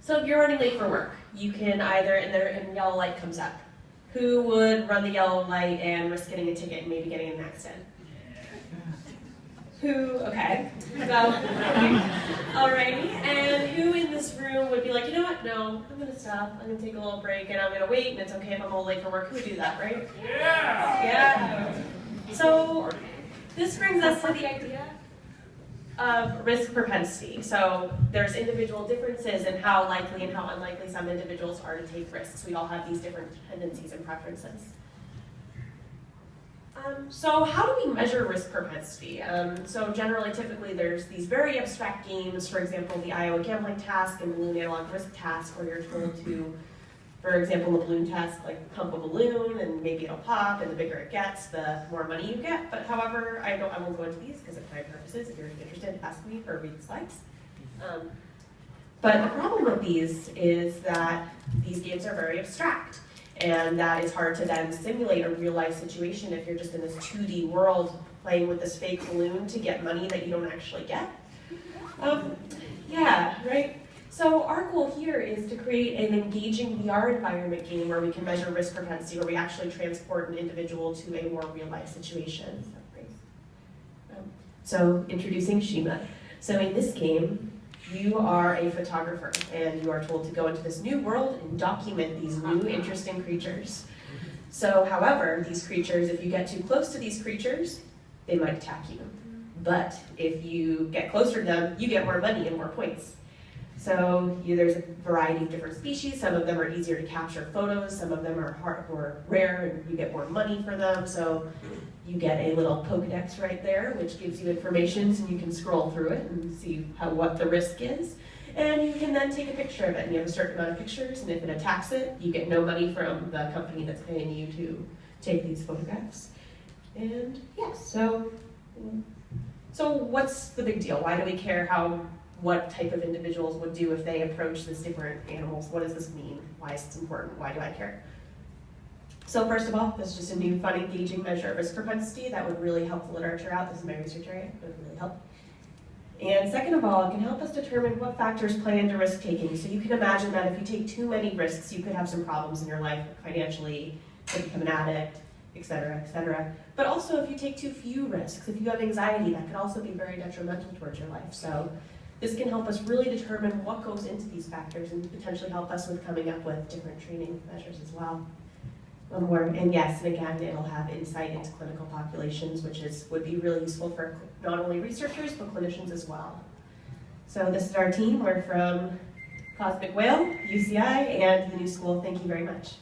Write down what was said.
So if you're running late for work, you can either, and yellow light comes up. Who would run the yellow light and risk getting a ticket and maybe getting in an accident? Who, okay, so, alrighty, and who in this room would be like, you know what, no, I'm gonna stop, I'm gonna take a little break, and I'm gonna wait, and it's okay if I'm a little late for work. Who would do that, right? Yeah! Yeah. So, this brings us to the idea of risk propensity. So, there's individual differences in how likely and how unlikely some individuals are to take risks. We all have these different tendencies and preferences. So how do we measure risk propensity? So generally, typically, there's these very abstract games, for example, the Iowa gambling task and balloon analog risk task, where you're told to, for example, the balloon task, like pump a balloon and maybe it'll pop, and the bigger it gets, the more money you get. But however, I won't go into these because of time purposes. If you're interested, ask me or read the slides. But the problem with these is that these games are very abstract. And that is hard to then simulate a real-life situation if you're just in this 2D world playing with this fake balloon to get money that you don't actually get. Yeah, right? So our goal here is to create an engaging VR environment game where we can measure risk propensity, where we actually transport an individual to a more real-life situation. So introducing Shima. So in this game, you are a photographer, and you are told to go into this new world and document these new interesting creatures. So, however, these creatures, if you get too close to these creatures, they might attack you. But if you get closer to them, you get more money and more points. So there's a variety of different species. Some of them are easier to capture photos. Some of them are more rare, and you get more money for them. So you get a little Pokedex right there, which gives you information, so you can scroll through it and see what the risk is. And you can then take a picture of it, and you have a certain amount of pictures, and if it attacks it, you get no money from the company that's paying you to take these photographs. And yeah, so what's the big deal? Why do we care what type of individuals would do if they approach these different animals? What does this mean? Why is this important? Why do I care? So first of all, this is just a new, fun, engaging measure of risk propensity that would really help the literature out. This is my research area. It would really help. And second of all, it can help us determine what factors play into risk-taking. So you can imagine that if you take too many risks, you could have some problems in your life financially, could become an addict, et cetera, et cetera. But also, if you take too few risks, if you have anxiety, that could also be very detrimental towards your life. So this can help us really determine what goes into these factors and potentially help us with coming up with different training measures as well. One more, and yes, and again, it'll have insight into clinical populations, which would be really useful for not only researchers, but clinicians as well. So this is our team. We're from Cosmic Whale, UCI, and the New School. Thank you very much.